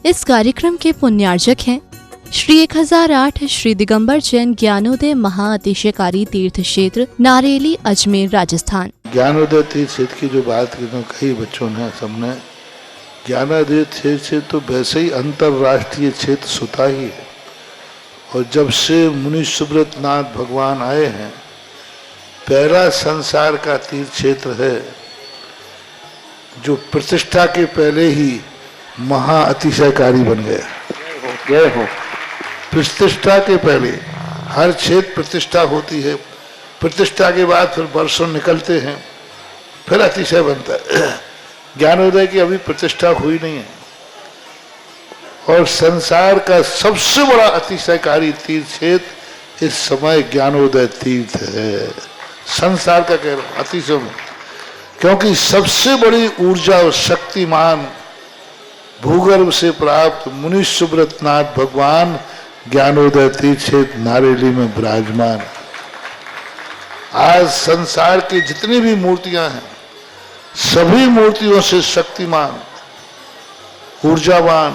इस कार्यक्रम के पुण्यार्जक हैं श्री 1008 श्री दिगंबर जैन ज्ञानोदय महाअतिशयकारी तीर्थ क्षेत्र नारेली अजमेर राजस्थान। ज्ञानोदय तीर्थ क्षेत्र की जो बात कही बच्चों ने सबने, ज्ञानोदय क्षेत्र तो वैसे ही अंतर्राष्ट्रीय क्षेत्र सुता ही है। और जब से मुनि सुब्रत नाथ भगवान आए हैं, पहला संसार का तीर्थ क्षेत्र है जो प्रतिष्ठा के पहले ही महाअतिशयकारी बन गया। जय हो। प्रतिष्ठा के पहले हर क्षेत्र प्रतिष्ठा होती है, प्रतिष्ठा के बाद फिर वर्षों निकलते हैं, फिर अतिशय बनता है। ज्ञानोदय की अभी प्रतिष्ठा हुई नहीं है। और संसार का सबसे बड़ा अतिशयकारी तीर्थ क्षेत्र इस समय ज्ञानोदय तीर्थ है। संसार का कह रहा हूं अतिशय में, क्योंकि सबसे बड़ी ऊर्जा और शक्तिमान भूगर्भ से प्राप्त मुनि सुब्रत नाथ भगवान ज्ञानोदय तीर्थ क्षेत्र नारेली में विराजमान। आज संसार की जितनी भी मूर्तियां हैं, सभी मूर्तियों से शक्तिमान, ऊर्जावान,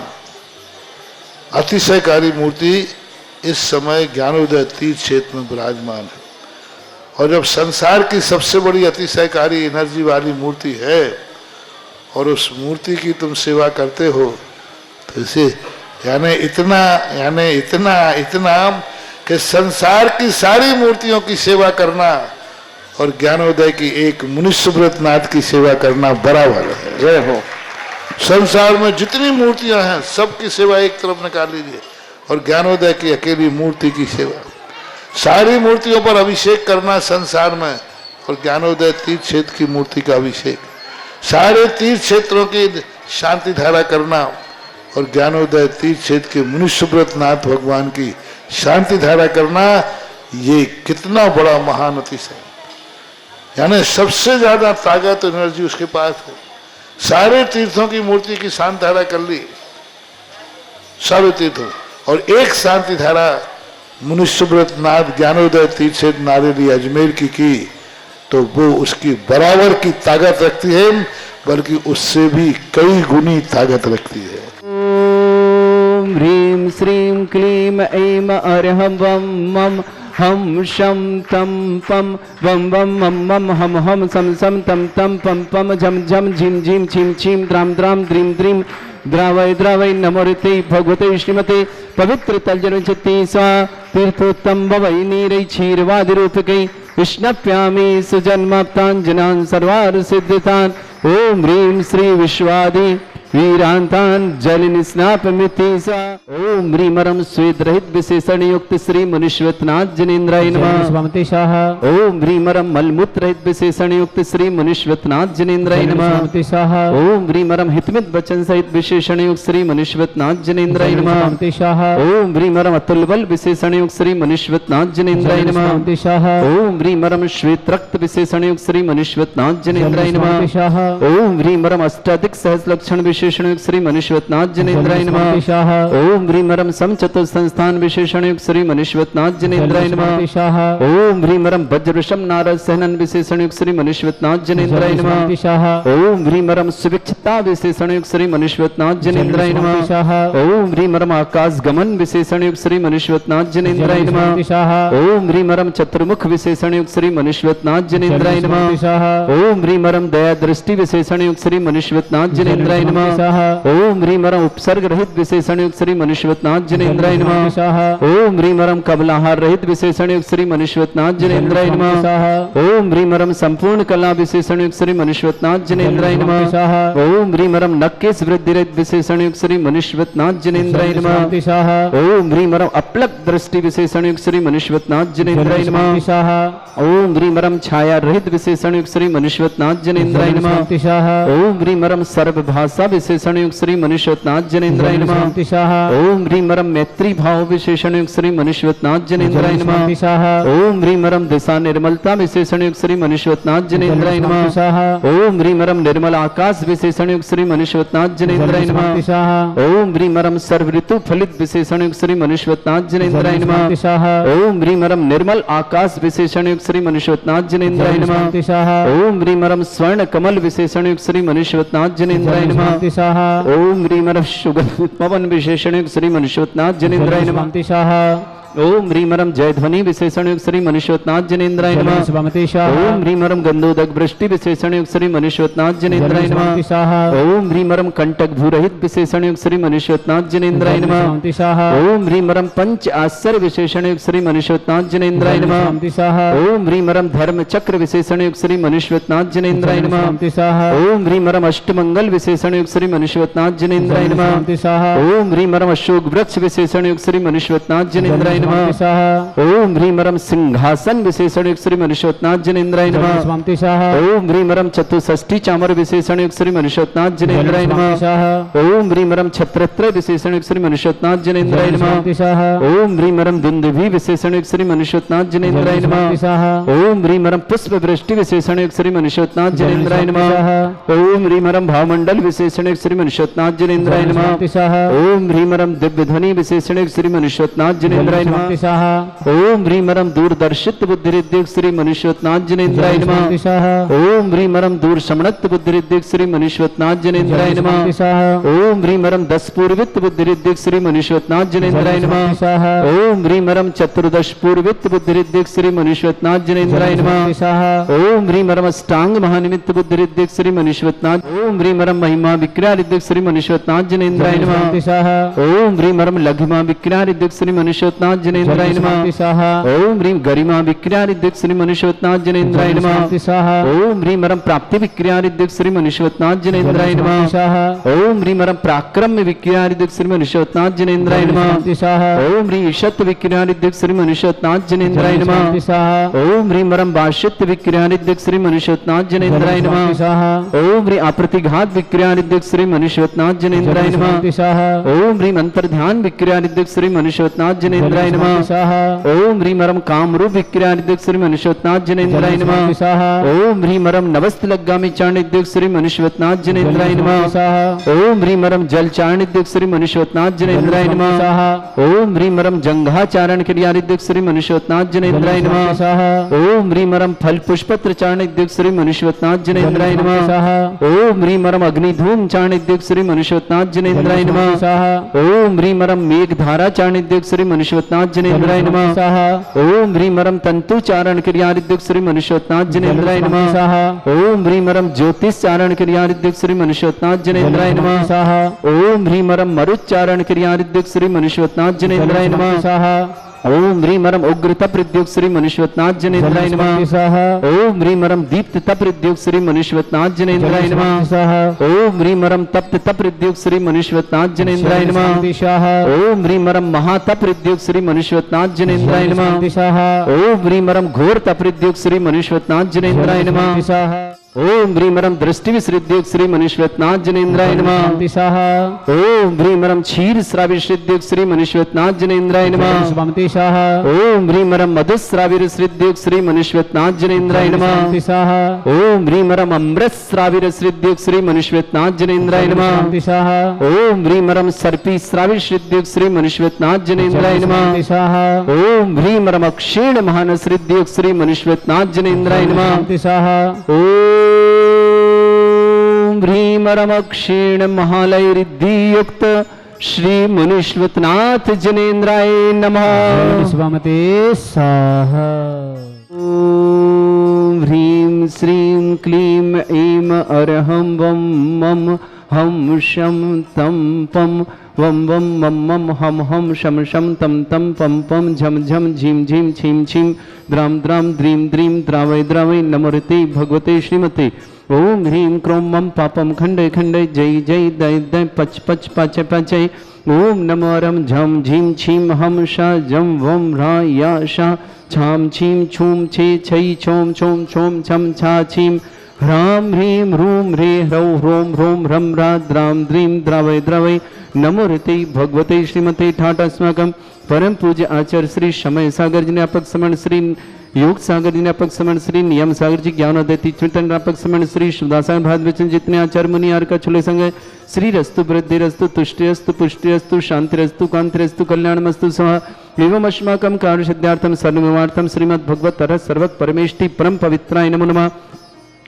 अतिशयकारी मूर्ति इस समय ज्ञानोदय तीर्थ क्षेत्र में विराजमान है। और जब संसार की सबसे बड़ी अतिशयकारी एनर्जी वाली मूर्ति है और उस मूर्ति की तुम सेवा करते हो, तो इसे यानी इतना कि संसार की सारी मूर्तियों की सेवा करना और ज्ञानोदय की एक मुनि सुब्रत नाथ की सेवा करना बराबर है। जय हो। संसार में जितनी मूर्तियां हैं सबकी सेवा एक तरफ निकाल लीजिए और ज्ञानोदय की अकेली मूर्ति की सेवा। सारी मूर्तियों पर अभिषेक करना संसार में और ज्ञानोदय तीर्थ क्षेत्र की मूर्ति का अभिषेक। सारे तीर्थ क्षेत्रों की शांति धारा करना और ज्ञानोदय तीर्थ क्षेत्र के मुनि सुब्रत नाथ भगवान की शांति धारा करना, ये कितना बड़ा महान अतिशय। यानी सबसे ज्यादा ताकत एनर्जी उसके पास है। सारे तीर्थों की मूर्ति की शांति धारा कर ली, सारे तीर्थों, और एक शांति धारा मुनि सुब्रत नाथ ज्ञानोदय तीर्थ क्षेत्र नारेली अजमेर की तो वो उसकी बराबर की ताकत रखती है, बल्कि उससे भी कई गुनी ताकत रखती है। ओम ह्रीं श्रीं क्लीं ऐं अरहं वं मम हम शम तम पम वम वम मम मम हम हम सम सम तम तम पम पम झम झम झिम झिम छिम छिम द्राम द्राम द्रीम द्रीम द्रावय द्रावय नमोरते भगवते श्रीमते पवित्र तलजन चित्ती स्वा तीर्थोत्तम भवै नीरै क्षीरवादि रूपकै विष्णप्यामि सुजन्माप्ताञ्जनान् सर्वार्थ सिद्धितान्। ओम ह्रीं श्री विश्वादि वीरांतान जलिन स्नापमिति सा। ओम ह्रीमरम स्वेद रहित विशेषण युक्त श्री मुनिश्वतनाथ जनेन्द्राय नमः। ओम ह्रीमरम मलमूत्र रहित विशेषण युक्त श्री मुनिश्वतनाथ जनेन्द्राय नमः। ओम ह्रीमरम हितमित वचन सहित विशेषण युक्त श्री मुनिश्वतनाथ जनेन्द्राय नमः। ओम ह्रीमरम अतुल बल विशेषण युक्त श्री मुनिश्वतनाथ जनेन्द्राय नमः। ओम ह्रीमरम श्वेत रक्त विशेषण युक्त श्री मुनिश्वतनाथ जनेन्द्राय नमः। ओम ह्रीमरम अष्टाधिक सहस्र लक्षण विशेषण श्री मनुष्यवतनाथ जनेन्द्राय नमः। ओम ह्रीमरम समचतुर संस्थान विशेषण श्री मनुष्यवतनाथ जनेन्द्राय नमः। ओम ह्रीमरम वज्रवृषम नारद सहनन विशेषण श्री मनुष्यवतनाथ जनेन्द्राय नमः। ओम ह्रीमरम सुभिक्षता विशेषण श्री मनुष्यवतनाथ जनेन्द्राय नमः। ओम ह्रीमरम आकाश गमन विशेषण श्री मनुष्यवतनाथ जनेन्द्राय नमः। ओम ह्रीमरम चतुर्मुख विशेषण श्री मनुष्यवतनाथ जनेन्द्राय नमः। ओम ह्रीमरम दया दृष्टि विशेषण श्री मनुष्यवतनाथ जनेन्द्राय नमः। ओम ह्रीमरम उपसर्ग रहित विशेषण युक्त श्री मनुष्यवतनाथ जनेन्द्राय नमः। ओम ह्रीमरम कबलाहार रहित विशेषण युक्त श्री मनुष्यवतनाथ जनेन्द्राय नमः। ओम ह्रीमरम संपूर्ण कला विशेषण युक्त श्री मनुष्यवतनाथ जनेन्द्राय नमः। ओम ह्रीमरम नक्केश वृद्धि रहित विशेषण युक्त श्री मनुष्यवतनाथ जनेन्द्राय नमः। ओम ह्रीमरम अपलक दृष्टि विशेषण युक्त श्री मनुष्यवतनाथ जनेन्द्राय नमः। ओम ह्रीमरम छाया रहित विशेषण युक्त श्री मनुष्यवतनाथ जनेन्द्राय नमः। ओम ह्रीमरम सर्वभाषा विशेषण युक्त श्री मनुष्यवतनाथ जनेन्द्राय नमः। ओम ह्रीमरम मैत्री भाव विशेषण युक्त श्री मनुष्यवतनाथ जनेन्द्राय नमः। ओम ह्रीमरम दिशा निर्मलता विशेषण युक्त श्री मनुष्यवतनाथ जनेन्द्राय नमः। ओम ह्रीमरम निर्मल आकाश विशेषण युक्त श्री मनुष्यवतनाथ जनेन्द्राय नमः। ओम ह्रीमरम सर्व ऋतु फलित विशेषण युक्त श्री मनुष्यवतनाथ जनेन्द्राय नमः। ओम ह्रीमरम निर्मल आकाश विशेषण युक्त श्री मनुष्यवतनाथ जनेन्द्राय नमः। ओम ह्रीमरम स्वर्ण कमल विशेषण युक्त श्री मनुष्यवतनाथ जनेन्द्राय नमः। स्वाहा ओम ह्रीं रं सुगंधित पवन विशेषण श्री मनुष्योत्नाथ जनेन्द्राय नमः स्वाहा ओम ह्रीं रं जयध्वनि विशेषण श्री मनुष्योत्नाथ जनेन्द्राय नमः ओम ह्रीं रं गंधोदक वृष्टि विशेषण श्री मनुष्योत्नाथ जनेन्द्राय नमः ओम ह्रीं रं कंटक भूरहित विशेषण श्री मनुष्योत्नाथ जनेन्द्राय नमः ओम ह्रीं रं पंच आश्चर्य विशेषण श्री मनुष्योत्नाथ जनेन्द्राय नमः ओम ह्रीं रं धर्म चक्र विशेषण श्री मनुष्योत्नाथ जनेन्द्राय नमः ओम ह्रीं रं अष्टमंगल विशेषण श्री मनुष्योत्नाथ जनेन्द्राय नमः ओम ह्रीं रं अशोक वृक्ष विशेषण श्री मनुष्योत्नाथ जनेन्द्राय ओम ह्रीं रं सिंहासन विशेषण श्री मनुष्योत्नाथ जनेन्द्राय नमः ओम ह्रीं रं चतुष्षष्ठी चामर विशेषण श्री मनुष्योत्नाथ जनेन्द्राय नमः ओम ह्रीं रं छत्रत्र विशेषण श्री मनुष्योत्नाथ जनेन्द्राय नमः ओम ह्रीं रं दुंदुभि विशेषण श्री मनुष्योत्नाथ जनेन्द्राय नमः ओम ह्रीं रं पुष्प वृष्टि विशेषण श्री मनुष्योत्नाथ जनेन्द्राय नमः ओम ह्रीं रं भावमंडल विशेषण श्री मनुष्योत्नाथ जनेन्द्राय नमः ओम ह्रीं रं दिव्य ध्वनि विशेषण श्री मनुष्योत्नाथ जनेन्द्राय ओम ह्रीं रं दूरदर्शित बुद्धिरिद्धिक श्री मनुष्योत्नाथ जनेन्द्राय नमः ओम ह्रीं रं दूरशमनत बुद्धिरिद्धिक श्री मनुष्योत्नाथ जनेन्द्राय नमः ओम ह्रीं रं दस पूर्वित बुद्धिरिद्धिक श्री मनुष्योत्नाथ जनेन्द्राय नमः ओम ह्रीं रं चतुर्दश पूर्वित बुद्धिरिद्धिक श्री मनुष्योत्नाथ जनेन्द्राय नमः ओम ह्रीं रं अष्टांग महानिमित्त बुद्धिरिद्धिक श्री मनुष्योत्नाथ ओम ह्रीं रं महिमा विक्रियारिद्धिक श्री मनुष्योत्नाथ जनेन्द्राय नमः ओम ह्रीं रं लघिमा विक्रियारिद्धिक श्री मनुष्योत्नाथ जनेन्द्राय नमः ओम ह्रीं गरिमा विक्रियारिद्धिक श्री मनुष्योत्नाथ जनेन्द्राय नमः ओम ह्रीं रं प्राप्ति विक्रियारिद्धिक श्री मनुष्योत्नाथ जनेन्द्राय नमः ओम ह्रीं रं पराक्रम विक्रियारिद्धिक श्री मनुष्योत्नाथ जनेन्द्राय नमः ओम ह्रीं ईशत विक्रियारिद्धिक श्री मनुष्योत्नाथ जनेन्द्राय नमः ओम ह्रीं रं वाशित विक्रियारिद्धिक श्री मनुष्योत्नाथ जनेन्द्राय नमः ओम ह्रीं अप्रतिघात विक्रियारिद्धिक श्री मनुष्योत्नाथ जनेन्द्राय नमः ओम ह्रीं अंतर्ध्यान विक्रियारिद्धिक श्री मनुष्योत्नाथ जनेन्द्राय नमः ओम ह्रीं रं कामरूप विक्रियारिद्धिक श्री मनुष्योत्नाथ जनेन्द्राय नमः ओम ह्रीं रं नवस्तलगामी चारणिद्धिक श्री मनुष्योत्नाथ जनेन्द्राय नमः ओम ह्रीं रं जल चारणिद्धिक श्री मनुष्योत्नाथ जनेन्द्राय नमः ओम ह्रीं रं जंघाचारण क्रियारिद्धिक श्री मनुष्योत्नाथ जनेन्द्राय नमः ओम ह्रीं रं फल पुष्पत्र चारणिद्धिक श्री मनुष्योत्नाथ जनेन्द्राय नमः ओम ह्रीं रं अग्निधूम चारणिद्धिक श्री मनुष्योत्नाथ जनेन्द्राय नमः ओम ह्रीं रं मेघधारा चारणिद्धिक श्री मनुष्योत्नाथ जनेन्द्राय नमः ओम ह्रीं रं तंतु चारण क्रियारिद्धिक श्री मनुष्योत्नाथ जनेन्द्राय नमः ओम ह्रीं रं ज्योतिष चारण क्रियारिद्धिक श्री मनुष्योत्नाथ जनेन्द्राय नमः ओम ह्रीं रं मरुच्चारण क्रियारिद्धिक श्री मनुष्योत्नाथ जनेन्द्राय नमः ओम ह्रीं रं उग्र तप हृद्योग श्री मनुष्योत्नाथ जनेन्द्राय नमः ओम ह्रीं रं दीप्त तप हृद्योग श्री मनुष्योत्नाथ जनेन्द्राय नमः ओम ह्रीं रं तप्त तप हृद्योग श्री मनुष्योत्नाथ जनेन्द्राय नमः ओम ह्रीं रं महातप हृद्योग श्री मनुष्योत्नाथ जनेन्द्राय नमः ओम ह्रीं रं घोर तप हृद्योग श्री मनुष्योत्नाथ जनेन्द्राय नमः ओम ह्रीं रं दृष्टि विसृद्योग श्री मनुष्योत्नाथ जनेन्द्राय नमः ओम ह्रीं रं क्षीर श्राविश्रुद्योग श्री मनुष्योत्नाथ जनेन्द्राय नमः ओम ह्रीं रं मधुश्राविर श्रुद्योग श्री मनुष्योत्नाथ जनेन्द्राय नमः ओम ह्रीं रं अमृत श्राविर श्रुद्योग श्री मनुष्योत्नाथ जनेन्द्राय नमः ओम ह्रीं रं सर्पी श्राविश्रुद्योग श्री मनुष्योत्नाथ जनेन्द्राय नमः ओम ह्रीं रं अक्षीण महानस हृद्योग श्री मनुष्योत्नाथ जनेन्द्राय नमः ओम ह्रीं रं अक्षीण महालयरिद्धियुक्त श्री मनुष्योत्नाथ जनेन्द्राय नमः स्वामते स्वाहा ओम ह्रीं श्रीं क्लीं ऐं अरहं वं मं हम शम तम पम वम वम मम मम हम हम शम शम तम तम पम पम झम झम झीम झीम छीम छीम द्राम द्राम द्रीम द्रीम द्रावय द्रावय नमोरते भगवते श्रीमते ओम ह्रीं क्रों मम पापम खंडे खंडे जय जय दय दय पच पच पाचय पाचय ओम नमो रम झम झीम छीम हम शा जम वम रा या शा छाम छीम छूम छे छै छोम छोम छोम छम छा छीम ह्रां ह्रीं ह्रूं ह्रे ह्रौ ह्रों ह्रों ह्रं ह्रा द्रां द्रीं द्रावय द्रावय नमो ऋते भगवते श्रीमते ठाटास्माकं परम पूज्य आचार्य श्री समय सागर जी ज्ञापक समण श्री योग सागर जी ज्ञापक समण श्री नियम सागर जी ज्ञान अद्वैती चिंतन ज्ञापक समण श्री शुभदासा भाद्वचन जितने आचार्य मुनि आर का छुले संग श्री रस्तु वृद्धि रस्तु तुष्टि रस्तु पुष्टि रस्तु शांति रस्तु कांति रस्तु कल्याणमस्तु स्वाहा एवं अस्माकं कार्य सिद्धार्थम सर्वमार्थम श्रीमद् भगवत तरह सर्वक परमेष्टि परम पवित्राय नमो नमः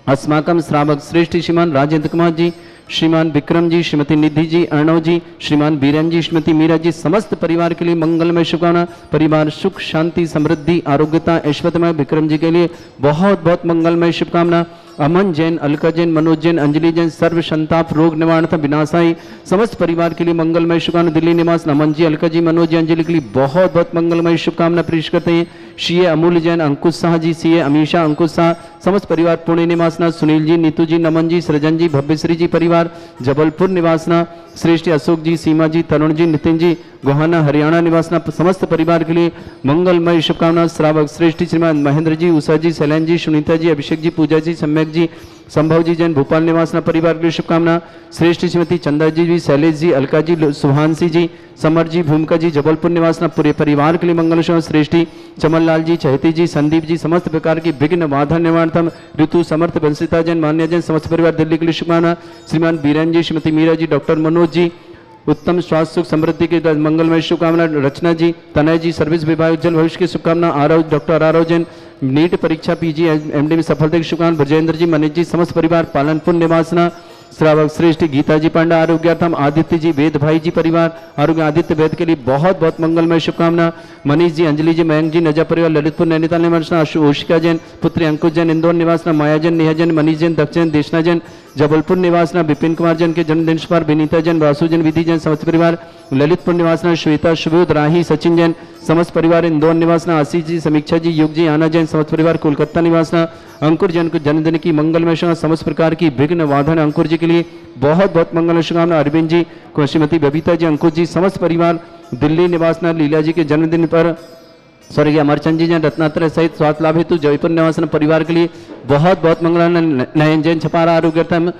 अस्माकं श्रावक श्रेष्ठ श्रीमान राजेंद्र कुमार जी श्रीमान विक्रम जी, श्रीमती निधि जी, अर्णव जी, श्रीमान बीरन जी, श्रीमती मीरा जी, समस्त परिवार के लिए मंगलमय शुभकामना। परिवार सुख शांति समृद्धि आरोग्यता ऐश्वर्यमय। विक्रम जी के लिए बहुत बहुत मंगलमय शुभकामना। अमन जैन, अलका जैन, मनोज जैन, अंजलि जैन, सर्व संताप रोग निवारण विनाशाई समस्त परिवार के लिए मंगलमय शुभकामना। दिल्ली निवास अमन जी, अलका जी, मनोज जी, अंजलि के लिए बहुत बहुत मंगलमय शुभकामना पेश करते हैं। सीए अमूल्य जैन, अंकुश शाह जी, सीए अमीशा अंकुश शाह, समस्त परिवार पुणे निवासना, सुनील जी, नीतू जी, नमन जी, सृजन जी, भव्यश्री जी परिवार जबलपुर निवासना, श्रेष्ठ अशोक जी, सीमा जी, तरुण जी, नितिन जी, गोहाना हरियाणा निवासना, समस्त परिवार के लिए मंगलमय शुभकामना। श्रावक श्रेष्ठ श्रीमान महेंद्र जी, उषा जी, शैलेन जी, सुनीता जी, अभिषेक जी, पूजा जी, सम्यक जी, संभव जी जैन भोपाल निवासना परिवार के लिए शुभकामना। श्रेष्ठ श्रीमती चंदा जी, शैलेश जी, अलका जी, सुभांशी जी, समर जी, भूमिका जी, जबलपुर निवासना पूरे परिवार के लिए मंगल शुभ। श्रेष्ठी चमनलाल जी, चहती जी, संदीप जी, समस्त प्रकार की विघ्न बाधा निवारणतम ऋतु समर्थ बंसिता जैन, मान्य जैन, समस्त परिवार दिल्ली के लिए शुभकामना। श्रीमान बीरन जी, श्रीमती मीरा जी, डॉक्टर मनोज जी, उत्तम स्वास्थ्य सुख समृद्धि के मंगलमय शुभकामना। रचना जी, तनय जी, सर्विस विभाग उज्जवल भविष्य की शुभकामना। आरव डॉक्टर आरव जैन, नीट परीक्षा पीजी एमडी में सफलता की शुभकामना। ब्रजेंद्र जी, मनीष जी, समस्त परिवार पालनपुर निवासना। श्रावक श्रेष्ठ गीता जी पांडा आरोग्यार्थम, आदित्य जी, वेद भाई जी परिवार आरोग्य आदित्य वेद के लिए बहुत बहुत मंगलमय शुभकामना। मनीष जी, अंजलि जी, मयंक जी, नजा परिवार ललितपुर नैनीताल निवासना। ओशिका जैन, पुत्री अंकुश जैन, इंदौर निवासना। माया जैन, नेहा जैन, मनीष जैन, दक्ष जैन, देशना जैन, जबलपुर निवासना। विपिन कुमार जैन के जन्मदिन पर विनीता जैन, वासु जैन, विधि जैन, समस्त परिवार ललितपुर निवासना। श्वेता, शुभोद, राही, सचिन जैन, समस्त परिवार इंदौर निवासना। आशीष जी, समीक्षा जी, युग जी, आना जैन, समस्त परिवार कोलकाता निवासना। अंकुर जैन को जन्मदिन की मंगलमय शुभकामना। समस्त प्रकार की विघ्न बाधन अंकुर जी के लिए बहुत बहुत मंगल शुभकामना। अरविंद जी, श्रीमती बबीता जी, अंकुश जी, समस्त परिवार दिल्ली निवासना। लीला जी के जन्मदिन पर स्वर्गीय अमरचंद जी जैन रत्नात्रय सहित स्वास्थ्य लाभ हेतु जयपुर निवासन परिवार के लिए बहुत बहुत मंगल। नयन जैन छपारा आरोग्यार्थम,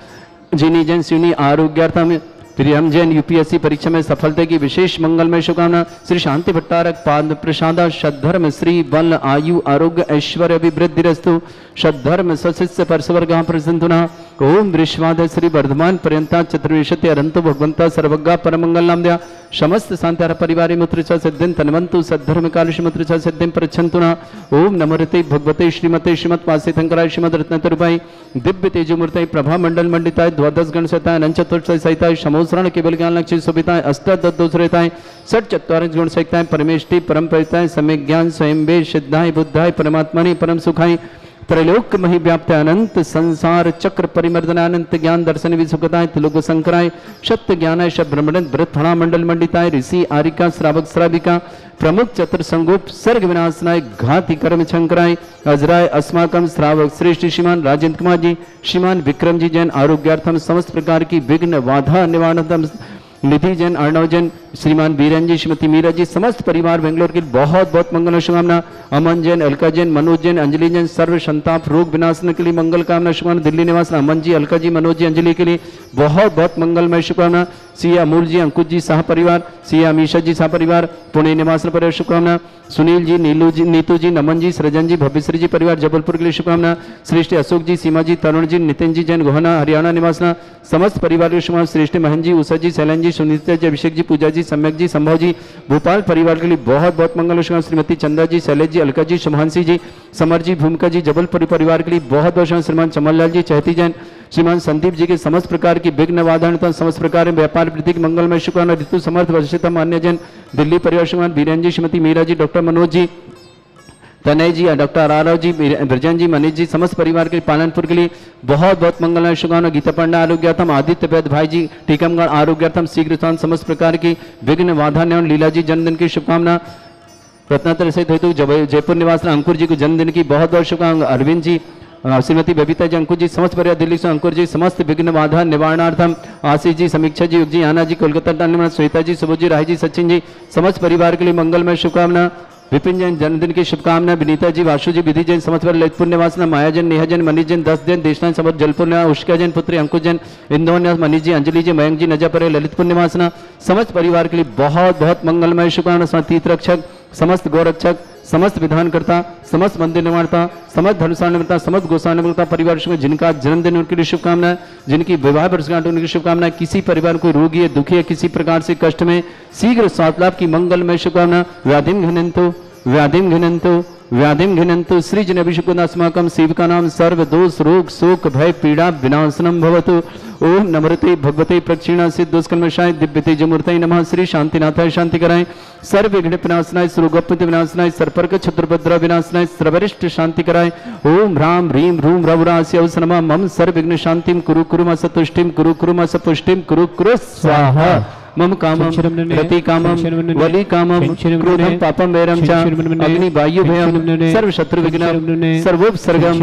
जिनी जैन सिवनी आरोग्यार्थम, प्रियम जैन यूपीएससी परीक्षा में सफलता की विशेष मंगलमय शुभकामना। श्री शांति भट्टारक पाद प्रसादा सद्धर्म श्री बल आयु आरोग्य ऐश्वर्य अभिवृद्धिरस्तु सद्धर्म सशिष्य परसवर्ग प्रसंतुना। ओम विश्वाद श्री वर्धमान पर्यंता चतुर्विशति अरंतो भगवंता सर्वज्ञा परमंगल नाम दया समस्त शांत्यार परिवारे मुत्रिचा सिद्धिं तन्वन्तु सद्धर्म कालश मुत्रिचा सिद्धिं प्रच्छन्तुना। ओम नमोते भगवते श्रीमते श्रीमत् वासितंकराय श्रीमद रत्नतरुपाई दिव्य तेजोमूर्तय प्रभा मंडल मंडिताय द्वादश गण सहिताय अनंत चतुर्थ सहिताय समोसरण केवल ज्ञान लक्ष्य सुभिताय अष्टादशोत्तराय षट चत्वारिंश गुण सहिताय परमेष्टि परम परिताय सम्यक ज्ञान स्वयं वे सिद्धाय बुद्धाय परमात्मने परम सुखाय त्रैलोक मही व्याप्त अनंत संसार चक्र परिमर्दन अनंत ज्ञान दर्शन विसुखताय त्रिलोक संकराय सत्य ज्ञानाय ब्रह्मण ब्रथणा मंडल मंडिताय ऋषि आरिका श्रावक श्राविका प्रमुख चतुर संगोप सर्ग विनाशनाय घाति कर्म शंकराय अजराय अस्माकम श्रावक श्रेष्ठ श्रीमान राजेंद्र कुमार जी, श्रीमान विक्रम जी जैन आरोग्यार्थम समस्त प्रकार की विघ्न बाधा निवारणतम। निधि जैन, अर्णव जैन, श्रीमान बीरन जी, श्रीमती मीरा जी, समस्त परिवार बेंगलोर के बहुत बहुत मंगल शुभकामना। अमन जैन, अलका जैन, मनोज जैन, अंजलि जैन, सर्व संताप रोग विनाशन के लिए मंगल कामना शुभकामना। दिल्ली निवास अमन जी, अलका जी, मनोज जी, अंजलि के लिए बहुत बहुत मंगलमय शुभकामना। सी अमूल जी, अंकुश जी सह परिवार, सी अमीशा जी सह परिवार पुणे निवास परिवार शुभकामना। सुनील जी, नीलू जी, नीतू जी, नमन जी, सृजन जी, भव्यश्री जी परिवार जबलपुर के लिए शुभकामना। श्रेष्ठ अशोक जी, सीमा जी, तरुण जी, नितिन जी जैन गोहाना हरियाणा निवासना समस्त परिवार के शुभकामना। श्रेष्ठ महन जी, उषा जी, शैलन जी, सुनीता जी, अभिषेक जी, पूजा जी, सम्यक जी, संभव जी भोपाल परिवार के लिए बहुत बहुत मंगल शुभकामना। श्रीमती चंदा जी, शैलेश जी, अलका जी, शुभांशी जी, समर जी, भूमिका जी, जबलपुर परिवार के लिए बहुत बहुत श्रीमान चमनलाल जी, चहती जैन, श्रीमान संदीप जी के समस्त प्रकार की विघ्न बाधा समस्त प्रकार व्यापार वृद्धि मंगलमय शुभकामना। ऋतु समर्थ वर्षिता मान्य जैन दिल्ली परिवार श्रीमान बीरन जी, श्रीमती मीरा जी, डॉक्टर मनोज जी, तनय जी, डॉक्टर आरव जी, ब्रजन जी, मनीष जी, समस्त परिवार के पालनपुर के लिए बहुत बहुत मंगलमय शुभकामना। गीता पंडा आरोग्यार्थम, आदित्य वैद भाई जी टीकमगढ़ आरोग्यार्थम शीघ्र समस्त प्रकार की विघ्न बाधा निवारण। लीला जी जन्मदिन की शुभकामना। रत्नात्र सहित हेतु जयपुर निवास अंकुर जी को जन्मदिन की बहुत बहुत शुभकामना। अरविंद जी, श्रीमती बबीता जी, अंकुर जी, समस्त परिवार दिल्ली से अंकुर जी, समस्त विघ्न बाधा निवारणार्थम। आशीष जी, समीक्षा जी, युग जी, आना जी, कोलकाता, श्वेता जी, सुबोध जी, राय जी, सचिन जी, समस्त परिवार के लिए मंगलमय शुभकामना। विपिन जैन जन्मदिन की शुभकामना। विनीता जी, वासु जी, विधि जैन, समस्त परिवार ललितपुर निवासना। माया जैन, नेहा जैन, मनीष जैन, 10 जैन, देशना समस्त जलपुर निवास। उष्का जैन, पुत्री अंकुश जैन, इंदौर निवास। मनीष जी, अंजलि जी, मयंक जी, नजा परिवार ललितपुर निवासना समस्त परिवार के लिए बहुत बहुत मंगलमय शुभकामना। तीर्थ रक्षक, समस्त गौरक्षक, समस्त विधानकर्ता, समस्त मंदिर निर्माणता, समस्त धर्मशाला निर्माता, समस्त गोसाई निर्माता परिवार में जिनका जन्मदिन उनके लिए शुभकामनाएं, जिनकी विवाह वर्षगांठ उनकी शुभकामनाएं। किसी परिवार को रोगी है, दुखी है, किसी प्रकार से कष्ट में शीघ्र स्वास्थ्य लाभ की मंगलमय शुभकामना। व्याधिम घिनंतो व्याधिम घिनन्तु सृजन अभिषेकोदास्माकं सेवकानां सर्व दोष रोग शोक भय पीड़ा विनाशनम भवतु। ओम नमृते भगवते प्रक्षिणा सिद्धोस्कर्मशाय दिव्यते जमूर्तये नमः। श्री शांतिनाथाय शांति कराय सर्व विघ्न विनाशनाय सुरोगपति विनाशनाय सर्पर्क क्षत्रभद्र विनाशनाय सर्वरिष्ट शांति कराय। ओम ह्रां ह्रीं ह्रूं रवरास्य नमः। मम सर्व विघ्न शांतिम कुरु कुरु म सतुष्टिम कुरु कुरु म सपुष्टिम कुरु कुरु स्वाहा। मम कामम रति कामम वली कामम क्रोधम पापम वैरम च अग्नि वायु भयम सर्व शत्रु विघ्नम सर्वोपसर्गम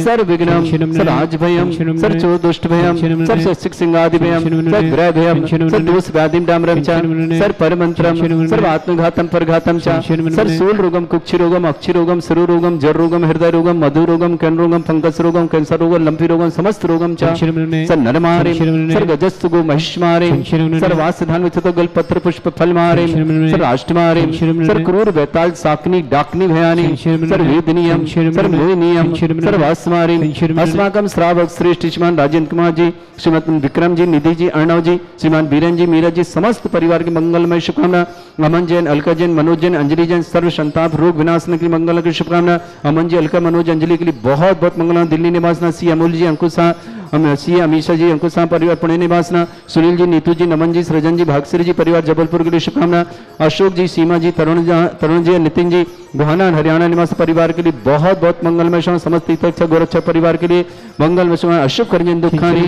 सर्व विघ्नम सर्व भयम सर्व चोर दुष्ट भयम सर्व शस्त्र सिंगादि भयम सर्व ग्रह भयम सर्व दोष व्याधिम डामरम च सर्व परमंत्रम सर्व आत्मघातम परघातम च सर्व सूल रोगम कुक्षि रोगम अक्षि रोगम सरु रोगम जर रोगम हृदय रोगम मधु रोगम कैन रोगम फंगस रोगम कैंसर रोगम लंपी रोगम समस्त रोगम च सर्व नरमारे सर्व गजस्तु गो महिष्मारे सर्व वासधान गल पत्र पुष्प फल मारे सर अष्टमारे सर क्रूर बेताल साकनी डाकनी भयानी सर वेदनीयम सर मोहिनीयम सर वासमारे अस्माकम श्रावक श्रेष्ठ श्रीमान राजेंद्र कुमार जी श्रीमती विक्रम जी निधि जी अर्णव जी श्रीमान बीरन जी मीरा जी समस्त परिवार की मंगलमय शुभकामना। अमन जैन अलका जैन मनोज जैन अंजलि जैन सर्व संताप रोग विनाशन के लिए मंगल की शुभकामना। अमन जी अलका मनोज अंजलि के लिए बहुत बहुत मंगल। दिल्ली निवासना सी अमूल जी अंकुशा सी अमीशा जी अंकुशा परिवार पुणे निवासना सुनील जी नीतू जी नमन जी सृजन जी भागश्री जी परिवार जबलपुर के लिए शुभकामना। अशोक जी सीमा जी तरुण जी नितिन जी गुहाना हरियाणा निवास परिवार के लिए बहुत बहुत मंगलमय। समस्त तीर्थक्षक गोरक्षक परिवार के लिए मंगलमय। अशुभ कर्जन दुखानी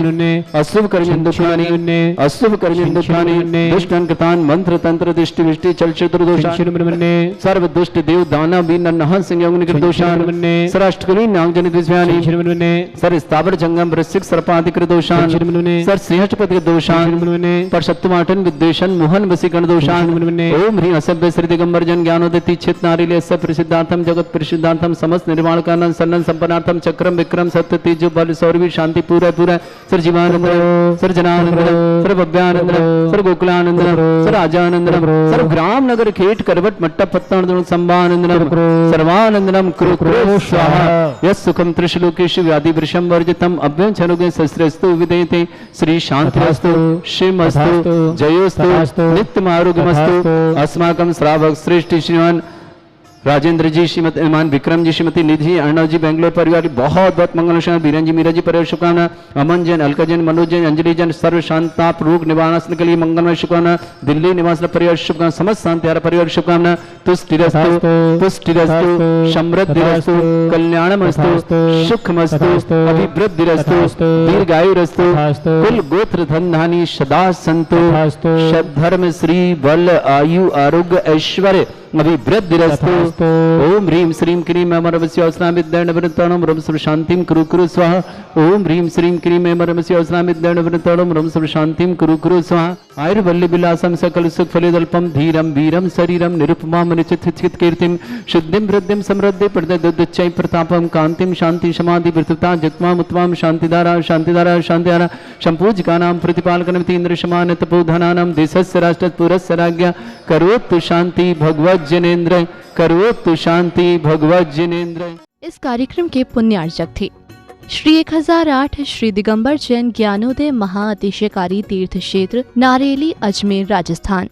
अशुभ कर्जन दुखानी अशुभ कर्जन दुखानी दुष्ट कृतान मंत्र तंत्र दृष्टि विष्टि चल चतुर दोषान सर्व दुष्ट देव दाना बीन नहन संयोग दोषान सराष्ट्रकुली नागजन कृष्यानी सर स्थावर जंगम वृश्चिक सर्पाधिक दोषान सर श्रेष्ठपति दोषान पर शत्रुमाटन विद्वेषण मोहन वसीकरण दोषान ओम ह्रीं असभ्य श्री दिगंबर जन ज्ञानोदति चित नारिले सब प्रसिद्धार्थम जगत प्रसिद्धार्थम समस्त निर्माण कानन सन्नन संपन्नार्थम चक्रम विक्रम सत्य तेज बल सौरवी शांति पूरा पूरा सर जीवानंद सर जनानंद सर भव्यानंद सर गोकुलानंद सर आजानंद सर ग्राम नगर खेट करवट मट्टा पत्ता संभानंदनम सर्वानंदनम कुरु कुरु स्वाहा। यस सुखम त्रिशलोकेषु व्याधि वृषम वर्जितम अभ्यं छनुगे शस्त्रस्तु विदेते श्री शांतिरस्तु शिवमस्तु जयोस्तु नित्यम आरोग्यमस्तु। अस्माकं श्रावक श्रेष्ठ श्रीमान राजेंद्र जी श्रीमती ईमान विक्रम जी श्रीमती निधि अर्णव जी बेंगलोर परिवार की बहुत बहुत मंगल। बीरन जी मीरा जी परिवार शुभकामना। अमन जैन अलका जैन मनोज जैन अंजलि जैन सर्व शांताप रोग निवारण के लिए मंगलमय शुभकामना। दिल्ली निवास परिवार शुभकामना। समस्त शांति परिवार शुभकामना। तुष्टिरस्तु पुष्टिरस्तु समृद्धिरस्तु कल्याणमस्तु सुखमस्तु अभिवृद्धिरस्तु दीर्घायुरस्तु कुल गोत्र धन धानी सदा संतु धर्म श्री बल आयु आरोग्य ऐश्वर्य अभिवृद्धिरस्तु। ओम ह्रीं श्रीं क्रीं अमरवस्योस्नां विद्यार्णवृत्ताणं रम सर्व शांतिं कुरु कुरु स्वाहा। ओम ह्रीं श्रीं क्रीं अमरवस्योस्नां विद्यार्णवृत्ताणं रम सर्व शांतिं कुरु कुरु स्वाहा। आयुर्वल्ली विलासम सकल सुख फलिदल्पम धीरम वीरम शरीरम निरुपमाम निचित कीर्तिम शुद्धिम वृद्धिम समृद्धि प्रदुच्चै प्रतापम कांतिम शांति समाधि वृत्तता जगमाम उत्तमाम शांतिधारा शांतिधारा शांतिधारा संपूजकानां प्रतिपालकनमिति इंद्र समान तपोधनानां देशस्य राष्ट्रपुरस्य राज्ञा करोतु शांति भगवत जनेन्द्र करोतु शांति भगवत जनेन्द्र। इस कार्यक्रम के पुण्यार्चक थे श्री 1008 श्री दिगंबर जैन ज्ञानोदय महाअतिशयकारी तीर्थ क्षेत्र नारेली अजमेर राजस्थान।